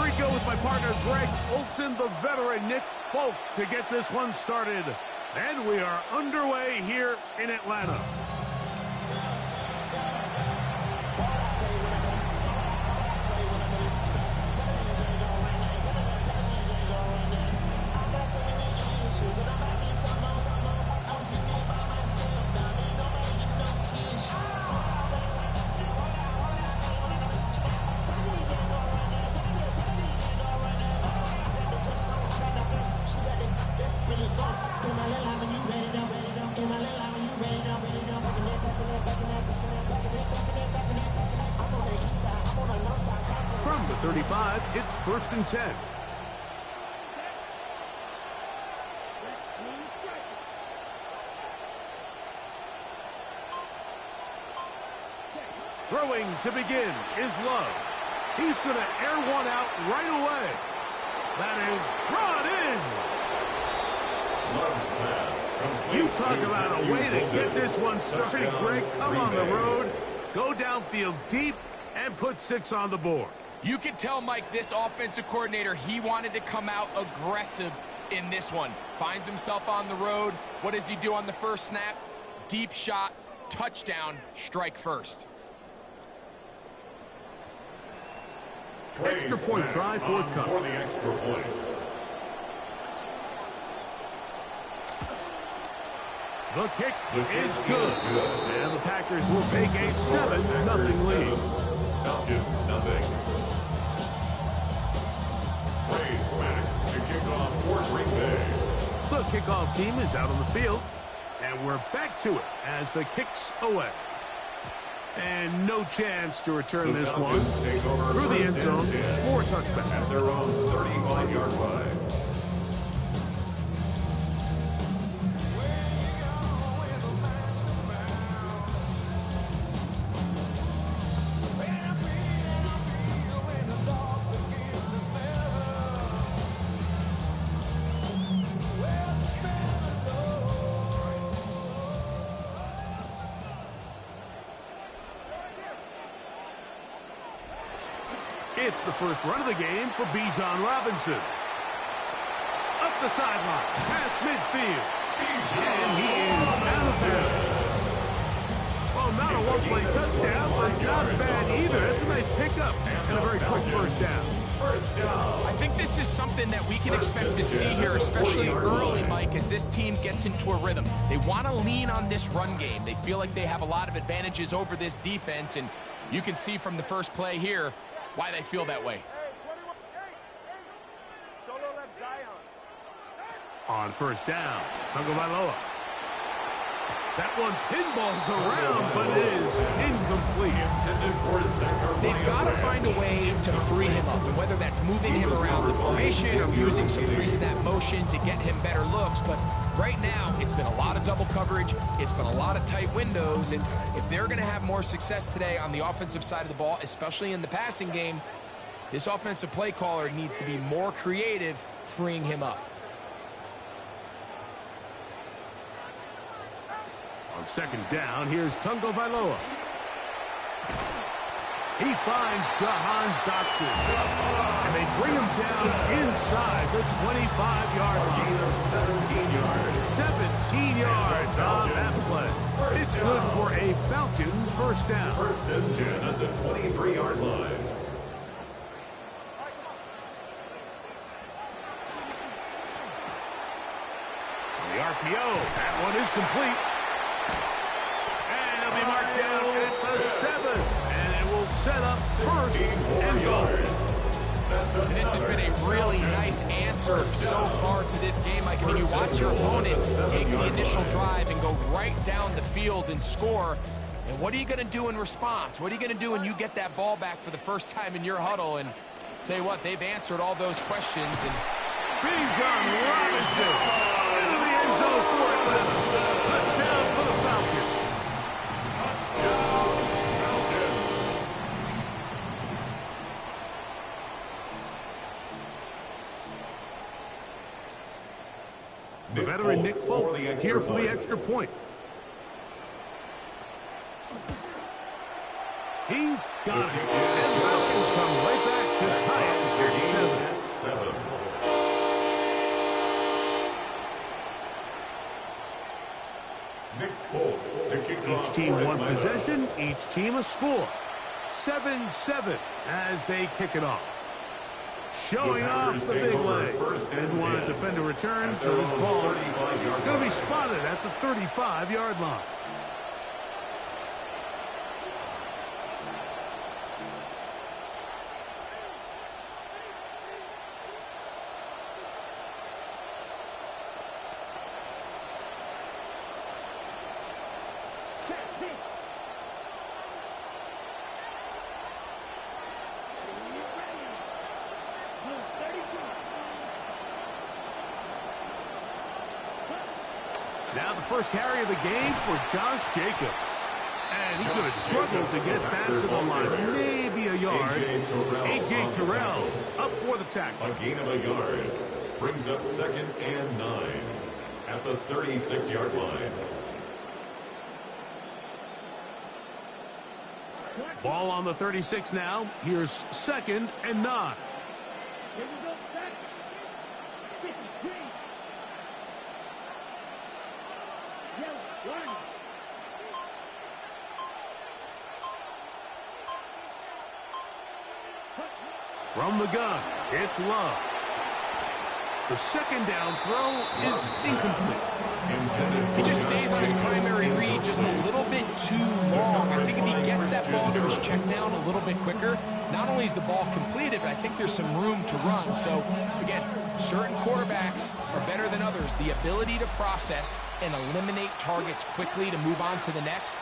Here we go with my partner, Greg Olson, the veteran Nick Folk, to get this one started. And we are underway here in Atlanta. From the 35, it's 1st and 10. Throwing to begin is Love. He's going to air one out right away. That is brought in. You talk about a way to get this one started, Greg. Come on the road, go downfield deep, and put 6 on the board. You can tell, Mike, this offensive coordinator, he wanted to come out aggressive in this one. Finds himself on the road. What does he do on the first snap? Deep shot, touchdown, strike first. Extra point try forthcoming. For the extra point. The kick is good. And the Packers will take a 7-0 lead. Falcons, nothing. Plays back to kick off for Green Bay. The kickoff team is out on the field. And we're back to it as the kick's away. And no chance to return this one through the end zone for a touchback. At their own 35-yard line. It's the first run of the game for Bijan Robinson. Up the sideline, past midfield. And he is out of there. Well, not a one-play touchdown, but not bad either. That's a nice pickup and a very quick first down. I think this is something that we can expect to see here, especially early, Mike, as this team gets into a rhythm. They want to lean on this run game. They feel like they have a lot of advantages over this defense, and you can see from the first play here why they feel that way. On first down, Tagovailoa. That one pinballs around, but it is incomplete. They've got to find a way to free him up, and whether that's moving him around the formation or using some pre-snap motion to get him better looks. But right now, it's been a lot of double coverage. It's been a lot of tight windows, and if they're going to have more success today on the offensive side of the ball, especially in the passing game, this offensive play caller needs to be more creative, freeing him up. On second down, here's Tagovailoa. He finds Jahan Dotson. And they bring him down inside the 25-yard line. 17 yards. 17 yards on that play. It's good for a Falcons first down. First and 10 at the 23-yard line. The RPO. That one is complete. And it'll be marked down at the 7. And it will set up first and goal. And this has been a really nice answer so far to this game. Like, I mean, you watch your opponent take the initial drive and go right down the field and score. And what are you going to do in response? What are you going to do when you get that ball back for the first time in your huddle? And tell you what, they've answered all those questions. And Bijan Robinson into the end zone for Atlanta. Touchdown for the Falcons. Touchdown, Falcons. The veteran Nick Folk here for the extra point. He's got it. And Falcons come right back. to tie it at 7. Each team one possession, each team a score. 7-7 as they kick it off. Showing off the big leg. Didn't want to defend a return, so this ball is going to be spotted at the 35-yard line. Now the first carry of the game for Josh Jacobs. And he's going to struggle to get back to the line. Maybe a yard. A.J. Terrell up for the tackle. A gain of a yard. Brings up 2nd and 9 at the 36-yard line. Ball on the 36 now. Here's 2nd and 9. Here we go, back. 53. From the gun, it's Love. The second down throw is incomplete. He just stays on his primary read just a little bit too long. I think if he gets that ball to his check down a little bit quicker, not only is the ball completed, but I think there's some room to run. So, again, certain quarterbacks are better than others. The ability to process and eliminate targets quickly to move on to the next,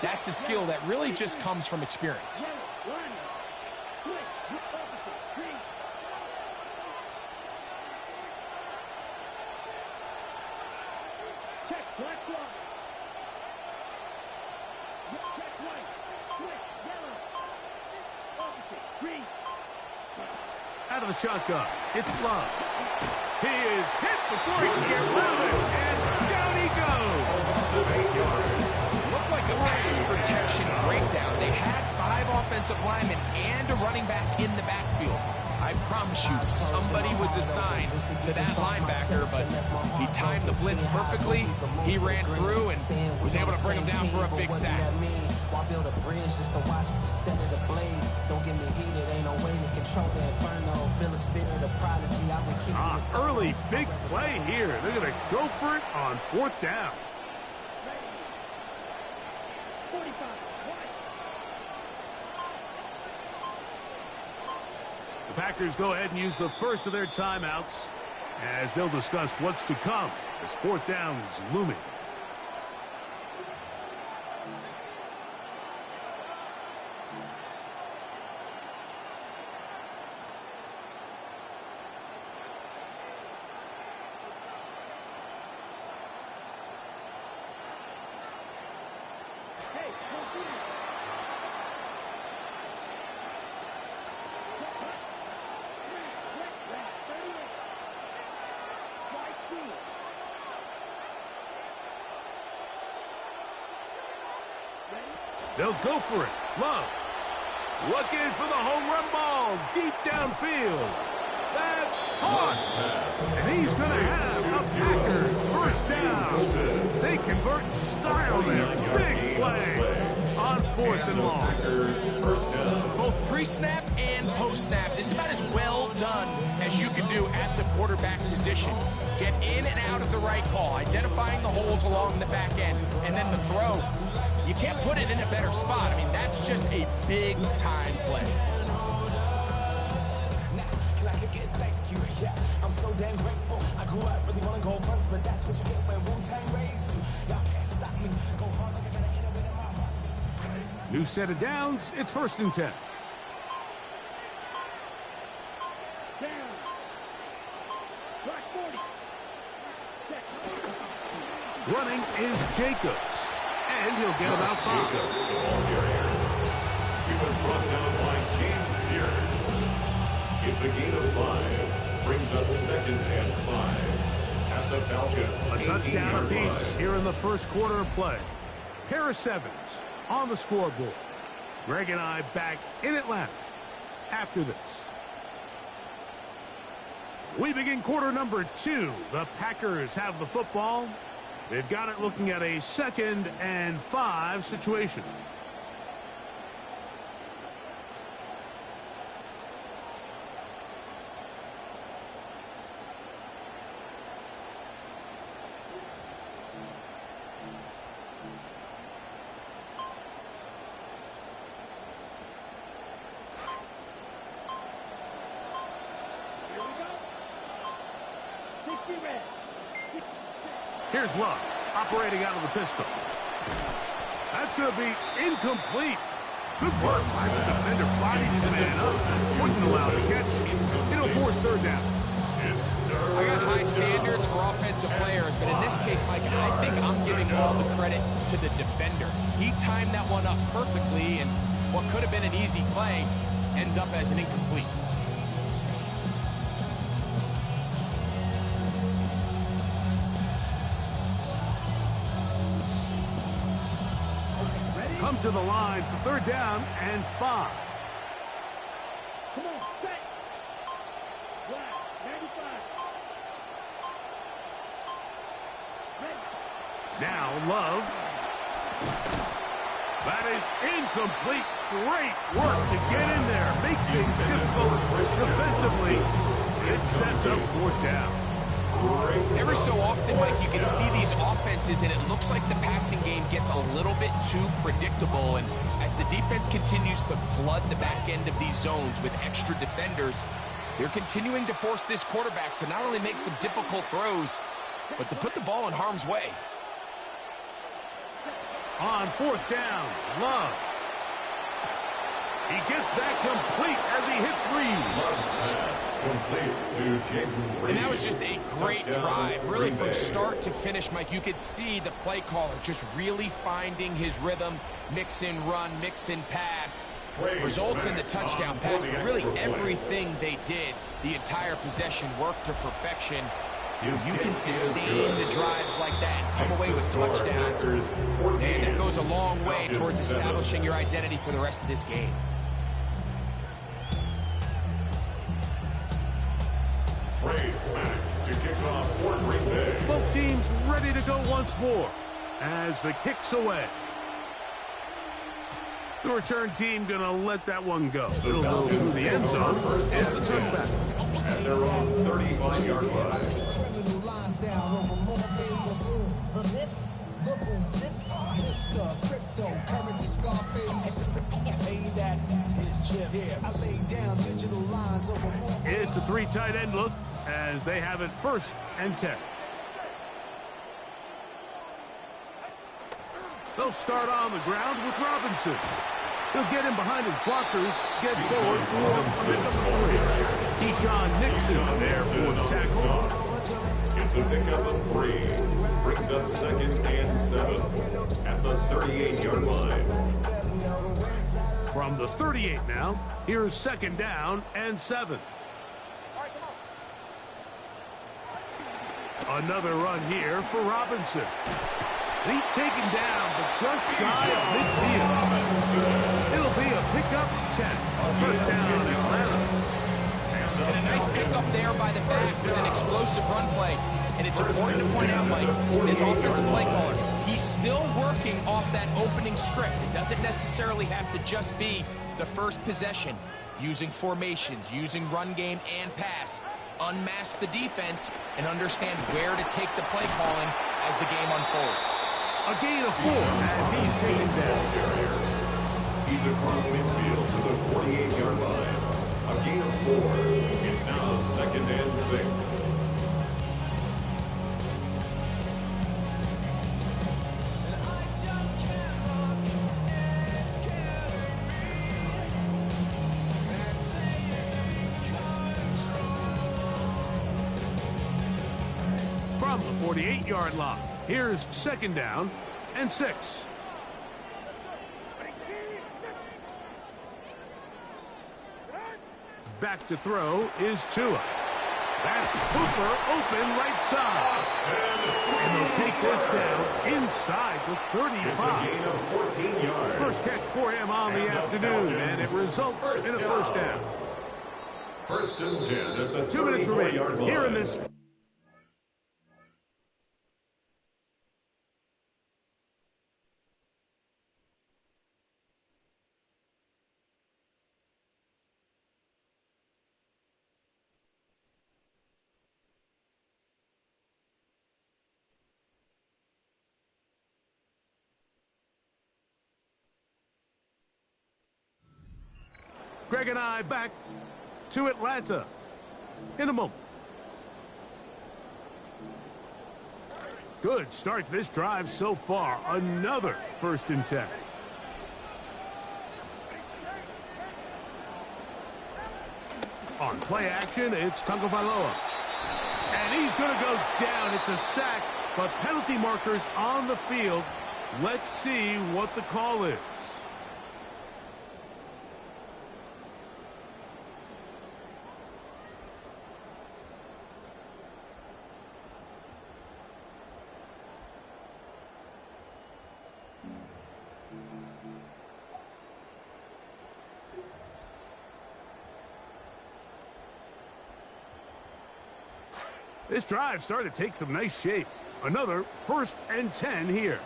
that's a skill that really just comes from experience. Out of the shotgun, it's Love. He is hit before he can get rid of it, and down he goes. Looked like a pass protection breakdown. They had 5 offensive linemen and a running back in the backfield. I promise you, somebody was assigned to that linebacker, but he timed the blitz perfectly. He ran through and was able to bring him down for a big sack. Why build a bridge just to watch set it ablaze? Don't get me heated, ain't no way to control the inferno. Feel the spirit of prodigy, I've been keeping early big play here. They're going to go for it on 4th down. 45. The Packers go ahead and use the first of their timeouts as they'll discuss what's to come as 4th down is looming. They'll go for it. Love. Looking for the home run ball deep downfield. That's caught. And he's going to have a Packers first down. They convert in style there. Big play on 4th and long. Both pre-snap and post-snap. This is about as well done as you can do at the quarterback position. Get in and out of the right call, identifying the holes along the back end, and then the throw. You can't put it in a better spot. I mean, that's just a big-time play. I'm so damn grateful. I grew up really want to go fronts, but that's what you get when Wu-Tang raised you. Y'all can't stop me. Go hard like I got an innovator in my heart. New set of downs. It's 1st and 10. Down. Block 40. Running is Jacobs. And he'll get about 5. Jacobs, the ball carrier. He was brought down by James Pierce. It's a gain of 5. Brings up 2nd and 5 at the Falcons. A touchdown apiece here in the first quarter of play. Harris Evans on the scoreboard. Greg and I back in Atlanta. after this. We begin quarter number 2. The Packers have the football. They've got it looking at a 2nd and 5 situation. Here's Love, operating out of the pistol. That's going to be incomplete. Good work by the defender, bodied the man up. Wouldn't allow the catch. It'll force third down. I got high standards for offensive players, but in this case, Mike, I think I'm giving all the credit to the defender. He timed that one up perfectly, and what could have been an easy play ends up as an incomplete. Come to the line for third down and 5. Come on, set. Wow, 95. Ready. Now Love. That is incomplete. Great work to get in there. Make things difficult defensively. It sets up fourth down. Every so often, Mike, you can see these offenses, and it looks like the passing game gets a little bit too predictable. And as the defense continues to flood the back end of these zones with extra defenders, they're continuing to force this quarterback to not only make some difficult throws, but to put the ball in harm's way. On fourth down, Love. He gets that complete as he hits Reed. And that was just a great drive. Really, from start to finish, Mike, you could see the play caller just really finding his rhythm, mix and run, mix and pass. Results in the touchdown pass, but really everything they did, the entire possession worked to perfection. You can sustain the drives like that and come away with touchdowns. And that goes a long way towards establishing your identity for the rest of this game. To kick off for Green Bay. Both teams ready to go once more as the kick's away. The return team going to let that one go. It'll go through the end zone. It's a touchback. At their own 35-yard line. Criminal lines down over more days the boom, Mr. Cryptocurrency Scarface. Hey, that is Jim. Yeah, I laid down digital lines over more. It's a 3 tight end look as they have it 1st and 10. They'll start on the ground with Robinson. He'll get him behind his blockers, get forward for number 3. Deshaun Nixon there for the tackle. It's a pickup of 3. Brings up 2nd and 7 at the 38-yard line. From the 38 now, here's 2nd down and 7. Another run here for Robinson. He's taken down, but just shy of midfield. It'll be a pickup 10. 1st down, Atlanta. And a nice pickup there by the back with an explosive run play. And it's important to point out, Mike, this offensive play caller, he's still working off that opening script. It doesn't necessarily have to just be the first possession. Using formations, using run game and pass. Unmask the defense and understand where to take the play calling as the game unfolds. A gain of 4 as he's taken down. He's across midfield to the 48-yard line. A gain of 4. It's now 2nd and 6. From the 48-yard line, here's 2nd down and 6. Back to throw is Tua. That's Cooper open right side. And they'll take this down inside the 35. It's a gain of 14 yards. First catch for him on the afternoon, and it results in a first down. First and 10 at the 2 minutes remaining 34-yard line. here in this. Greg and I back to Atlanta in a moment. Good start to this drive so far. Another first and 10. On play action, it's Tagovailoa. And he's going to go down. It's a sack, but penalty markers on the field. Let's see what the call is. This drive started to take some nice shape. Another first and 10 here.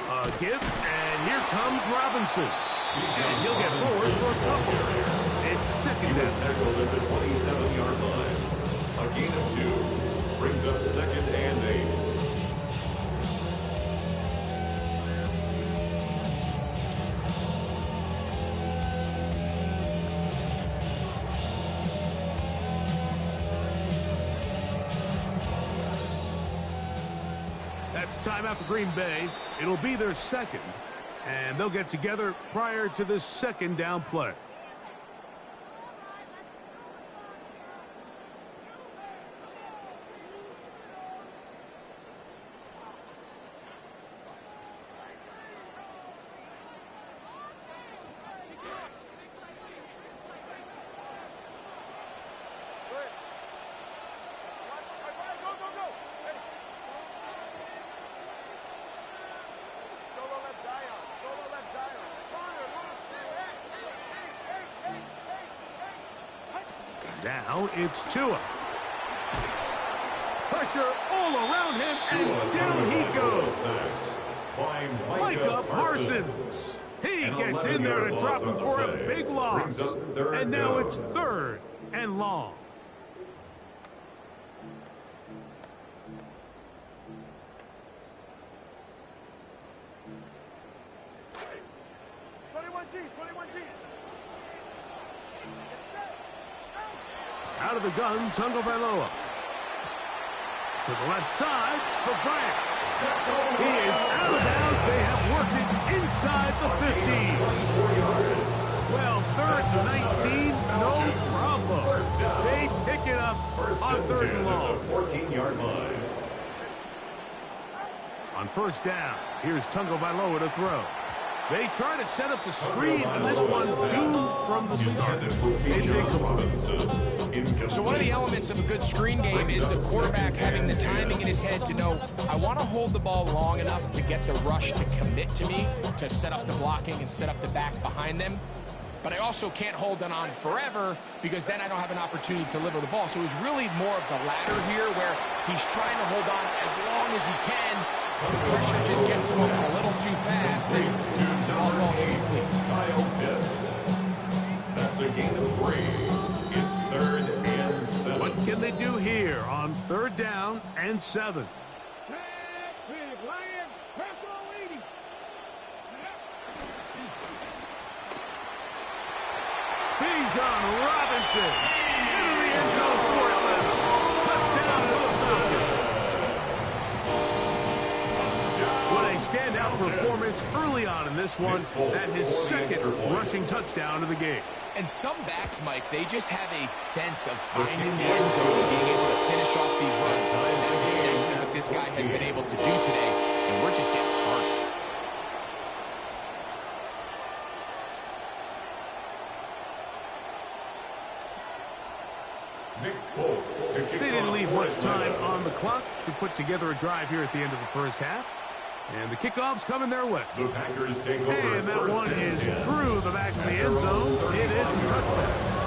A give, and here comes Robinson. And he'll get forward for a couple. It's second down. Tackled at the 27-yard line. A gain of 2 brings up second and 8. Timeout for Green Bay. It'll be their second, and they'll get together prior to this second down play. Now it's Tua. Pressure all around him, and down he goes. Micah Parsons. He gets in there to drop him for a big loss. And now it's third and long. Out of the gun, Tagovailoa. To the left side for Bryant. He is out of bounds. They have worked it inside the 15. Well, third and 19, no problem. They pick it up on third and long. 14-yard line. On first down, here's Tagovailoa to throw. They try to set up the screen, and this one doomed from the start. It's incomplete. So one of the elements of a good screen game is the quarterback having the timing in his head to know, I want to hold the ball long enough to get the rush to commit to me, to set up the blocking and set up the back behind them. But I also can't hold it on forever because then I don't have an opportunity to deliver the ball. So it was really more of the latter here where he's trying to hold on as long as he can. The pressure just gets to him a little too fast. And the ball falls incomplete. That's a gain of 3. It's third and 7. What can they do here on third down and 7? Bijan Robinson into the end zone for Atlanta. Touchdown to the Falcons. What a standout performance early on in this one. That his second rushing touchdown of the game. And some backs, Mike, they just have a sense of finding the end zone and being able to finish off these runs. That's exactly what this guy has been able to do today, and we're just getting started. They didn't leave much time on the clock to put together a drive here at the end of the first half. And the kickoff's coming their way. The Packers take over. And that one is through the back of the end zone. It is a touchdown.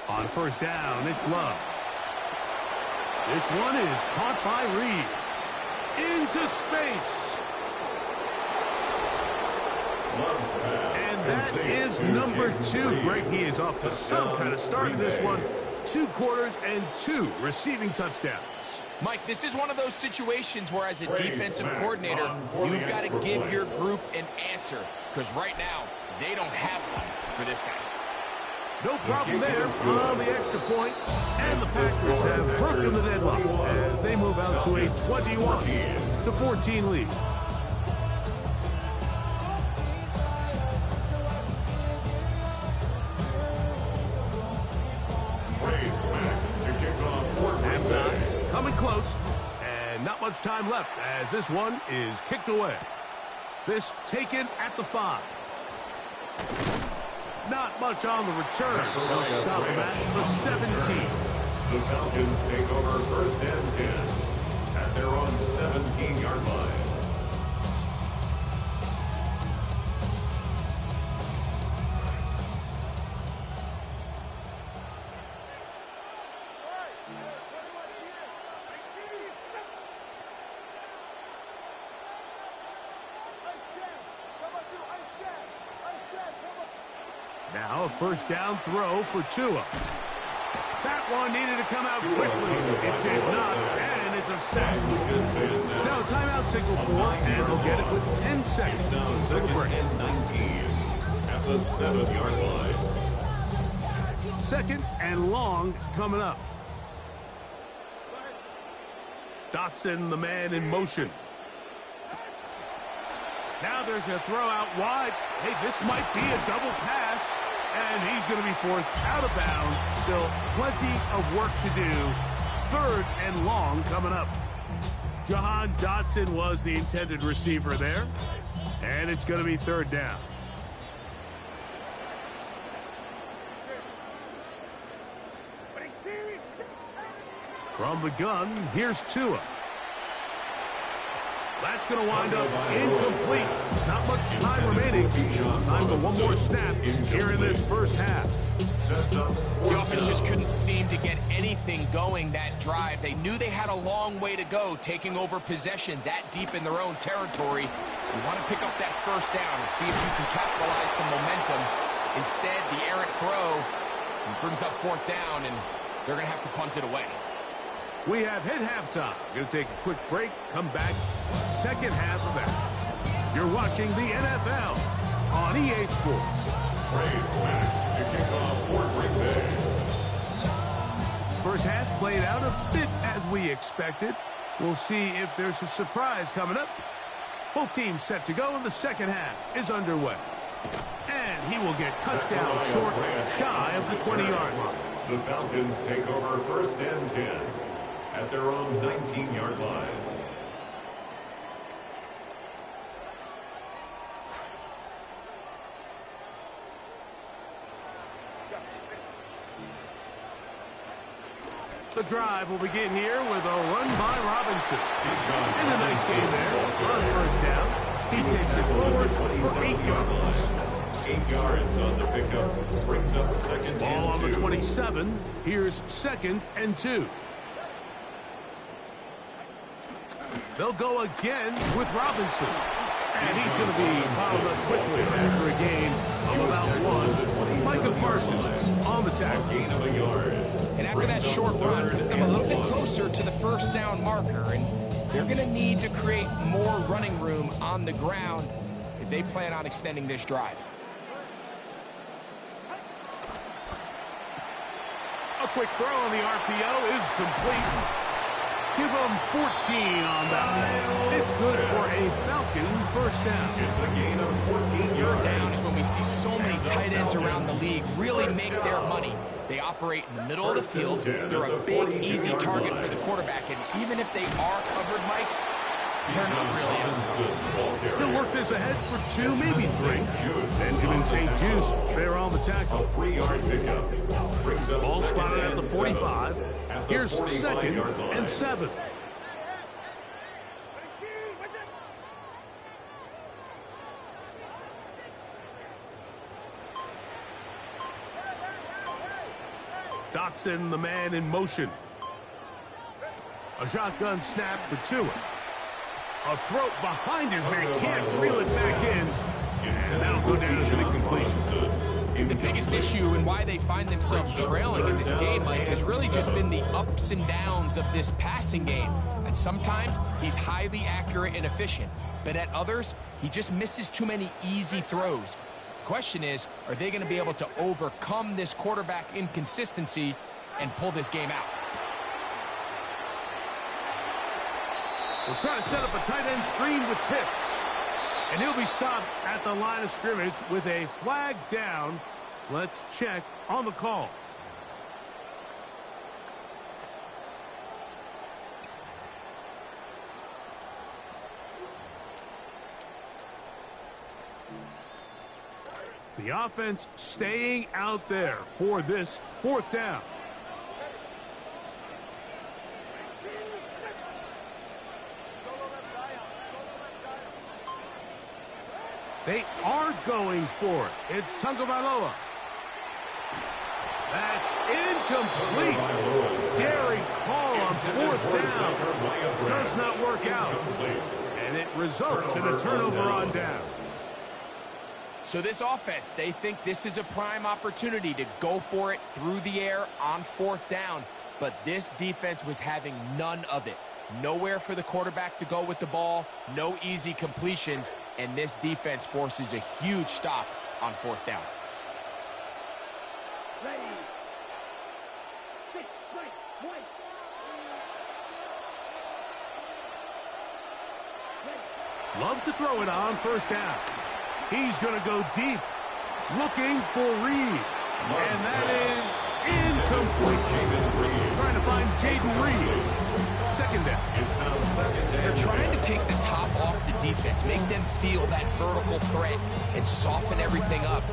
On first down, it's Love. This one is caught by Reed. Into space. And that is number 2. Greg, he is off to some kind of start in this one. 2 quarters and 2 receiving touchdowns. Mike, this is one of those situations where as a defensive coordinator, you've got to give your group an answer. Because right now, they don't have one for this guy. No problem there on the extra point, and the Packers have broken the deadlock as they move out to a 21-14 lead. Halftime coming close, and not much time left as this one is kicked away. This taken at the 5. Not much on the return. They'll stop him at the 17. The Falcons take over first and 10 at their own 17-yard line. Now a first down throw for Tua. That one needed to come out quickly. It did not, and it's a sack. Now timeout signal for, and they'll get it with 10 seconds. Now second and 19 at the 7-yard line. Second and long coming up. Dotson, the man in motion. Now there's a throw out wide. Hey, this might be a double pass. And he's going to be forced out of bounds. Still plenty of work to do. Third and long coming up. Jahan Dotson was the intended receiver there. And it's going to be third down. From the gun, here's Tua. That's going to wind up incomplete. Not much time remaining. Time for one more snap here in this first half. The offense just couldn't seem to get anything going that drive. They knew they had a long way to go, taking over possession that deep in their own territory. You want to pick up that first down and see if you can capitalize some momentum. Instead, the errant throw brings up fourth down, and they're going to have to punt it away. We have hit halftime. Going to take a quick break. Come back. Second half of that. You're watching the NFL on EA Sports. To kick off Fort Ring Day. First half played out a bit as we expected. We'll see if there's a surprise coming up. Both teams set to go, and the second half is underway. And he will get cut down short, shy of the 20-yard line. The Falcons take over first and 10 at their own 19-yard line. The drive will begin here with a run by Robinson. And a nice game there on first down. He takes it forward for 8 yards. 8 yards on the pickup. Brings up second and 2. Ball on the 27. Here's second and 2. They'll go again with Robinson. And he's going to be fouled up quickly after a gain of about 1. Micah Parsons on the tackle. Gain of a yard. And after that short run, puts them a little bit closer to the first down marker. And they're going to need to create more running room on the ground if they plan on extending this drive. A quick throw on the RPO is complete. Give them 14 on that one. It's good for a Falcon first down. It's a gain of 14 yards. Third down is when we see so many tight ends around the league really make their money. They operate in the middle of the field. They're a big, easy target for the quarterback. And even if they are covered, Mike, they're not really out. He'll work this ahead for 2, maybe 3. Benjamin St. Juice there on the tackle. 3-yard pickup. Brings up Ball second spotted at and the 7. 45. At the Here's 2nd 45-yard line. and 7. Dotson, the man in motion. A shotgun snap for Tua. A throw behind his man. Can't reel it back in. And that'll go down as an incompletion. The biggest issue and why they find themselves trailing in this game, Mike, has really just been the ups and downs of this passing game. And sometimes he's highly accurate and efficient, but at others, he just misses too many easy throws. Question is, are they going to be able to overcome this quarterback inconsistency and pull this game out? We'll try to set up a tight end screen with Pitts. And he'll be stopped at the line of scrimmage with a flag down. Let's check on the call. The offense staying out there for this 4th down. They are going for it. It's Tagovailoa. That's incomplete. Daring call on 4th down. Does not work out. And it results in a turnover on down. So this offense, they think this is a prime opportunity to go for it through the air on 4th down. But this defense was having none of it. Nowhere for the quarterback to go with the ball, no easy completions, and this defense forces a huge stop on 4th down. Ready. 6, right, white. Love to throw it on 1st down. He's going to go deep, looking for Reed. And that is incomplete. Trying to find Jaden Reed. 2nd down. They're trying to take the top off the defense, make them feel that vertical threat, and soften everything up.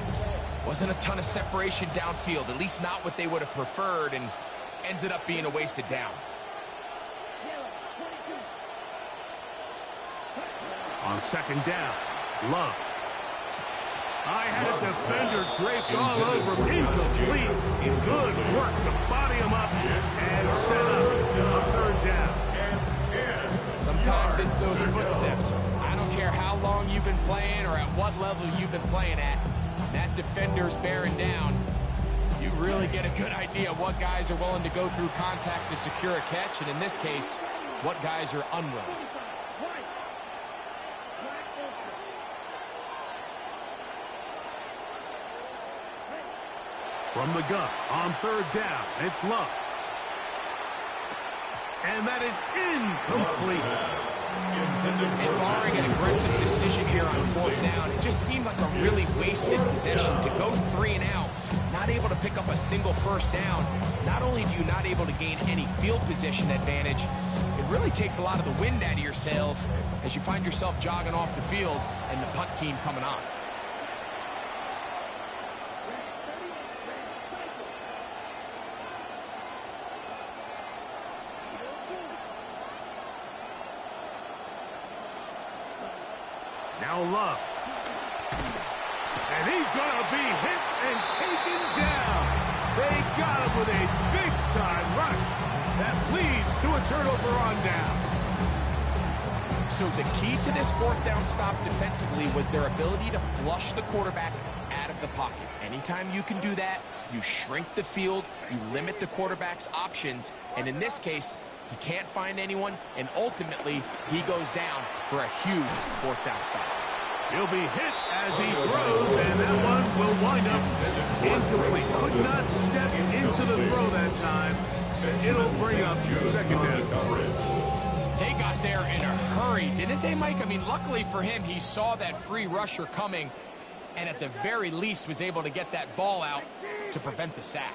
Wasn't a ton of separation downfield, at least not what they would have preferred, and ends it up being a wasted down. On 2nd down, Love. I had a defender draped all over him. Incomplete. Good work to body him up and set up a 3rd down. Sometimes it's those footsteps. I don't care how long you've been playing or at what level you've been playing at. That defender's bearing down. You really get a good idea of what guys are willing to go through contact to secure a catch, and in this case, what guys are unwilling. From the gun on 3rd down, it's Love. And that is incomplete. And barring an aggressive decision here on 4th down, it just seemed like a really wasted possession to go 3 and out, not able to pick up a single 1st down. Not only do you not able to gain any field position advantage, it really takes a lot of the wind out of your sails as you find yourself jogging off the field and the punt team coming on. Now Love. And he's going to be hit and taken down. They got him with a big-time rush. That leads to a turnover on down. So the key to this 4th down stop defensively was their ability to flush the quarterback out of the pocket. Anytime you can do that, you shrink the field, you limit the quarterback's options, and in this case, he can't find anyone, and ultimately, he goes down for a huge 4th down stop. He'll be hit as he throws, and that one will wind up incomplete. Could not step into the throw that time. It'll bring up second down. They got there in a hurry, didn't they, Mike? I mean, luckily for him, he saw that free rusher coming, and at the very least was able to get that ball out to prevent the sack.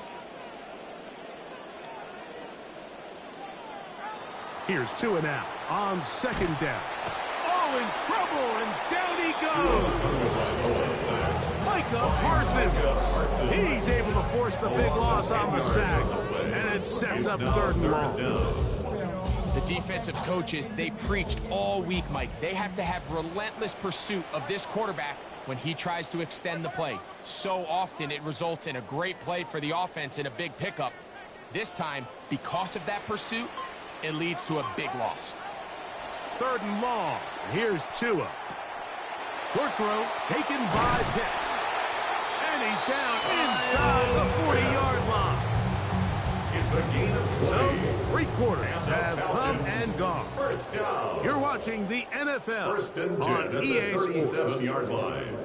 Here's Tua now on second down. Oh, in trouble, and down he goes. Micah Parsons. He's able to force the big loss on the sack, and it sets up third and long. The defensive coaches, they preached all week, Mike. They have to have relentless pursuit of this quarterback when he tries to extend the play. So often it results in a great play for the offense and a big pickup. This time, because of that pursuit, it leads to a big loss. Third and long. Here's Tua. Short throw taken by Pitts. And he's down inside the 40-yard line. It's a gain of 3. So, 3 quarters have come and gone. First down. You're watching the NFL First and 10 on at EA the Sports. 37-yard line.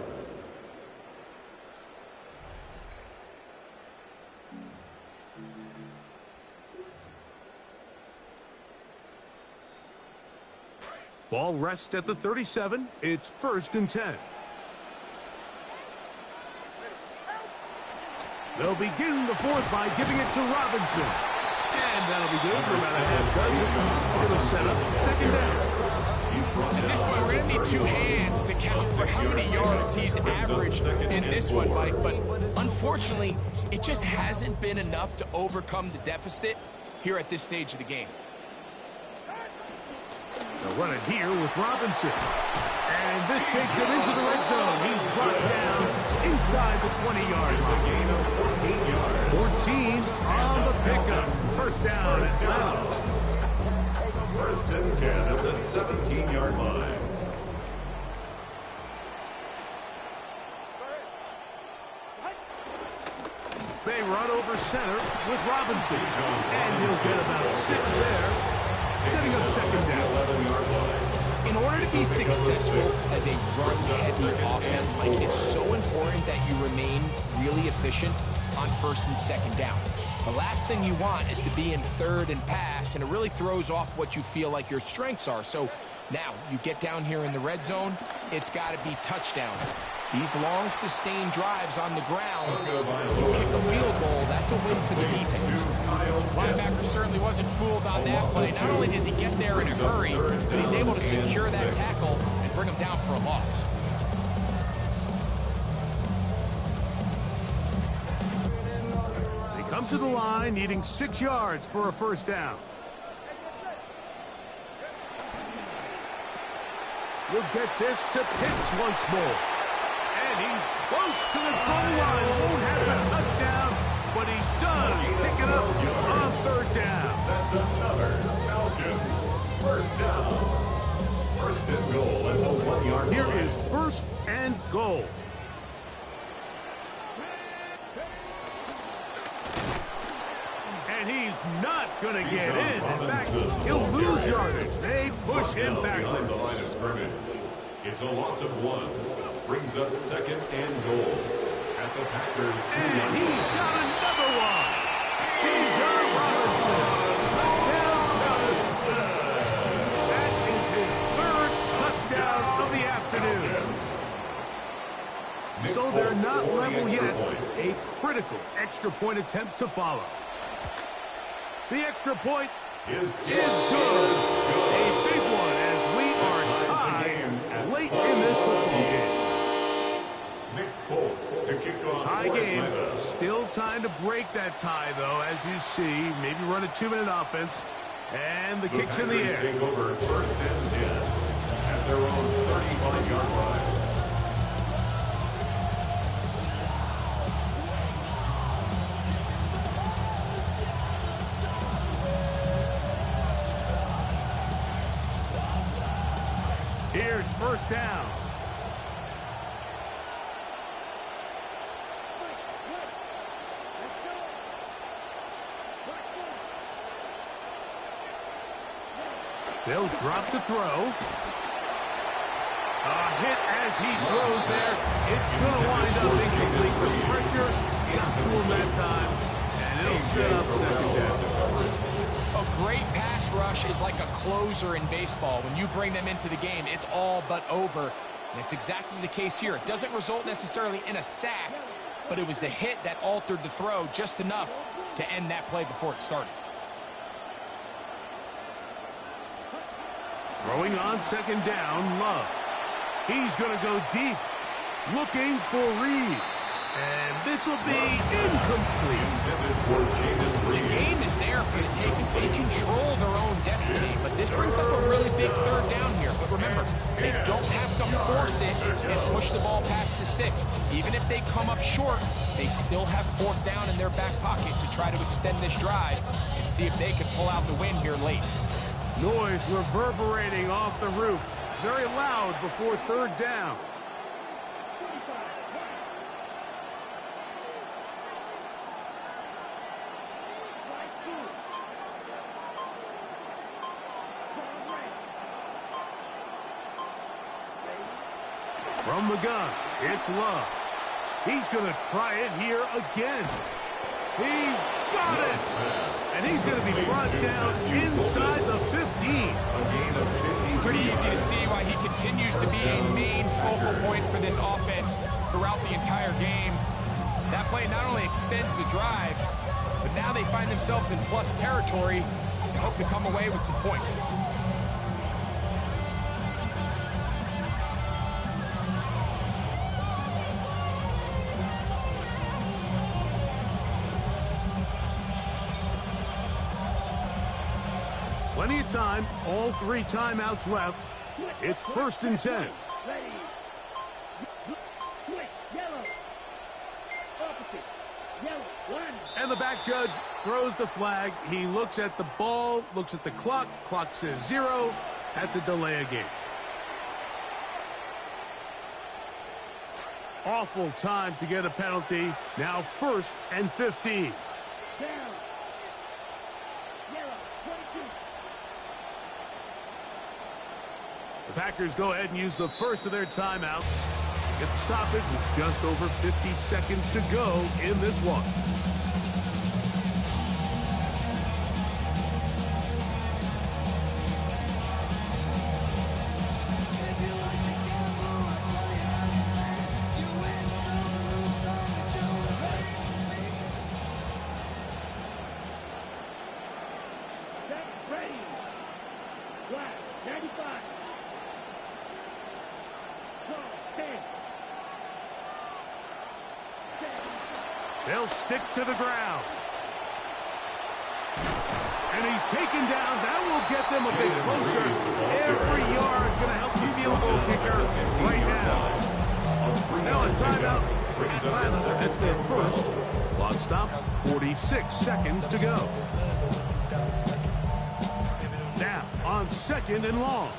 Ball rests at the 37. It's first and 10. They'll begin the fourth by giving it to Robinson. And that'll be good for about a half dozen. It'll set up second down. At this point, we're going to need 2 hands to count for how many yards he's averaged in this one, Mike. But unfortunately, it just hasn't been enough to overcome the deficit here at this stage of the game. They'll run it here with Robinson. And this takes him into the red zone. He's brought down inside the 20-yard line. A gain of 14 yards. 14 on the pickup. First down, Atlanta. First and 10 at the 17-yard line. They run over center with Robinson. And he'll get about 6 there. Setting up second down. 11-yard line. In order to be successful as a run-heavy offense, Mike, it's so important that you remain really efficient on first and second down. The last thing you want is to be in third and pass, and it really throws off what you feel like your strengths are. So now you get down here in the red zone, it's got to be touchdowns. These long, sustained drives on the ground, you kick a field goal, that's a win for the defense. Linebacker certainly wasn't fooled on that play. Not only does he get there in a hurry, but he's able to secure that tackle and bring him down for a loss. They come to the line needing 6 yards for a first down. You'll get this to Pitts once more. And he's close to the goal line. Won't have a touchdown, but he does pick it up on third down. That's another Falcons first down. First and goal at the 1-yard line. Here is first and goal. And he's not going to get in. In fact, he'll lose yardage. They push him Behind backward. the line of scrimmage. It's a loss of 1. Brings up second and goal at the Packers' 2-yard And he's line. got another one. Bijan Robinson. Touchdown, Falcons. That is his 3rd touchdown of the afternoon. So they're not level yet. A critical extra point attempt to follow. The extra point Is is good. A big one as we are tied late in this football game. Nick Polk to kick off. Tie for game. Atlanta. Still time to break that tie, though, as you see. Maybe run a 2-minute offense. And the kick's in the Packers air. take over first and 10 at their own 35-yard line. Here's first down. They'll drop to throw. Hit as he throws there. It's going to wind up incomplete. The pressure got to him that time, and it'll set up second down. A great pass rush is like a closer in baseball. When you bring them into the game, it's all but over. And it's exactly the case here. It doesn't result necessarily in a sack, but it was the hit that altered the throw just enough to end that play before it started. Throwing on second down, Love. He's going to go deep, looking for Reed. And this will be incomplete. The game is there for the taking. They control their own destiny, but this brings up a really big third down here. But remember, they don't have to force it and push the ball past the sticks. Even if they come up short, they still have fourth down in their back pocket to try to extend this drive and see if they can pull out the win here late. Noise reverberating off the roof. Very loud before third down. From the gun, it's Love. He's going to try it here again. He's got it! And he's going to be brought down inside the 15. Pretty easy to see why he continues to be a main focal point for this offense throughout the entire game. That play not only extends the drive, but now they find themselves in plus territory and hope to come away with some points. Plenty of time, all 3 timeouts left. It's 1st and 10. Ready. Switch. Yellow. Opposite. Yellow. One. And the back judge throws the flag. He looks at the ball, looks at the clock. Clock says 0. That's a delay of game. Awful time to get a penalty. Now 1st and 15. Down. Yellow. 22. The Packers go ahead and use the first of their timeouts. Get the stoppage with just over 50 seconds to go in this one. Set. Ready. Flag. 95. They'll stick to the ground. And he's taken down. That will get them a bit closer. Every yard going to help the field goal kicker right now. Now a timeout. Atlanta, that's their first. Clock stop, 46 seconds to go. Now on 2nd and long.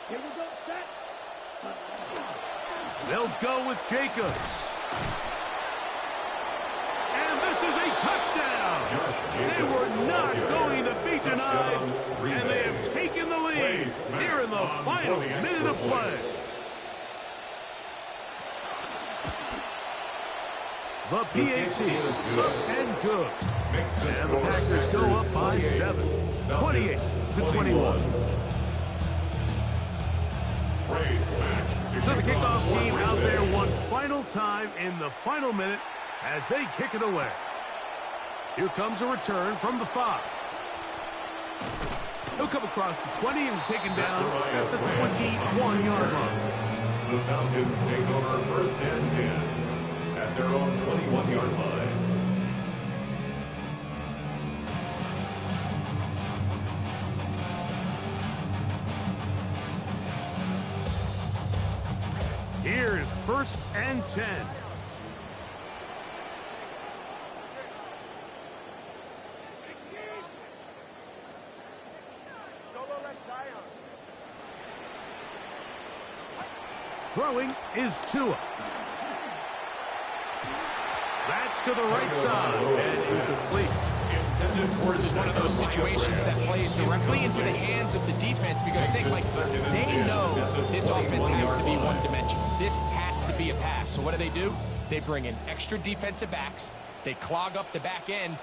Here we go. Set. They'll go with Jacobs. And this is a touchdown. They were not going to be denied, and they have taken the lead here in the final minute of play. The PAT up and good. And the Packers go up by 7, 28-21. So the kickoff team out there one final time in the final minute as they kick it away. Here comes a return from the 5. He'll come across the 20 and taken down at the 21-yard line. The Falcons take over 1st and 10 at their own 21-yard line. Here's 1st and 10. Throwing is Tua. That's to the right side and incomplete. Intended This is one of those situations that plays directly into the hands of the defense because they know this offense has to be one-dimensional. This has to be a pass. So what do? They bring in extra defensive backs. They clog up the back end.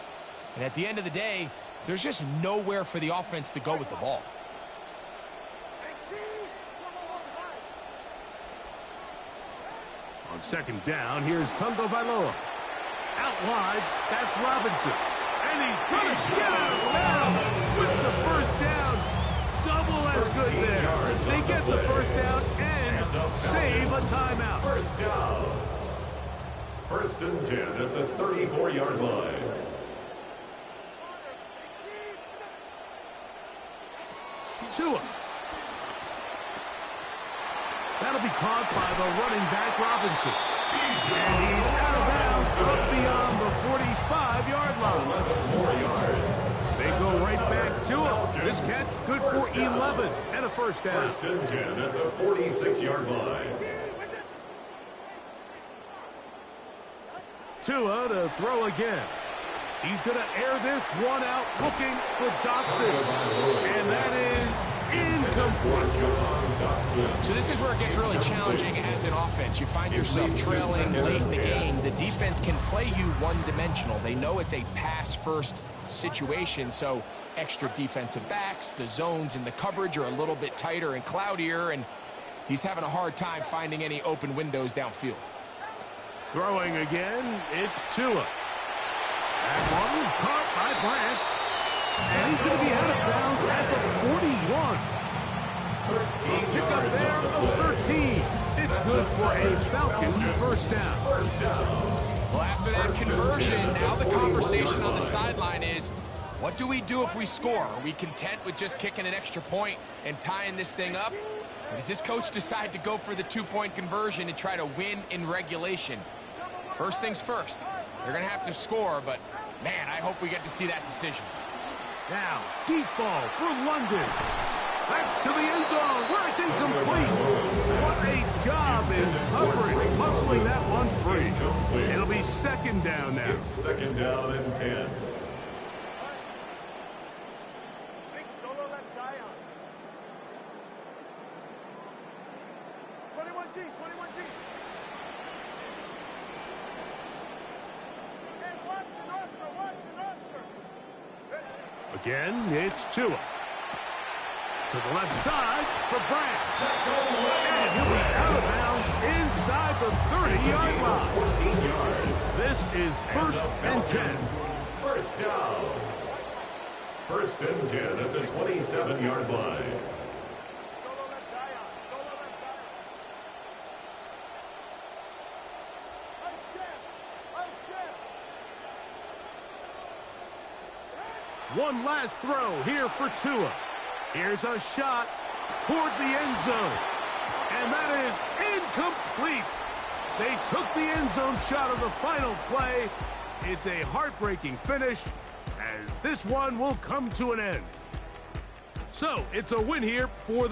And at the end of the day, there's just nowhere for the offense to go with the ball. On second down, here's Tungo Vailoa. Out wide, that's Robinson. And he's going to get out now with the first down. Double as good there. They get the first down and save a timeout. First down. 1st and 10 at the 34-yard line. Tua. That'll be caught by the running back Robinson. And he's out of bounds up beyond the 45-yard line. They go right back to him. This catch good for 11 and a first down. 1st and 10 at the 46-yard line. Tua to throw again. He's going to air this one out looking for Dotson. And that is incomplete. So this is where it gets really challenging as an offense. You find yourself trailing late in the game. The defense can play you one-dimensional. They know it's a pass-first situation, so extra defensive backs, the zones and the coverage are a little bit tighter and cloudier, and he's having a hard time finding any open windows downfield. Throwing again, it's Tua. That one's caught by Branch. And he's going to be out of bounds at the 41. Pick up there of 13. It's good for a Falcon first down. Well, after that conversion, now the conversation on the sideline is, what do we do if we score? Are we content with just kicking an extra point and tying this thing up? Or does this coach decide to go for the two-point conversion and try to win in regulation? First things first. They're going to have to score, but, man, I hope we get to see that decision. Now, deep ball for London. That's to the end zone where it's incomplete. What a job in covering, muscling that one free. It'll be second down now. It's 2nd down and 10. Again, it's Tua. To the left side for Branch. And he'll be out of bounds inside the 30-yard line. 14 yards. This is 1st and 10. First down. 1st and 10 at the 27-yard line. One last throw here for Tua. Here's a shot toward the end zone. And that is incomplete. They took the end zone shot of the final play. It's a heartbreaking finish as this one will come to an end. So it's a win here for the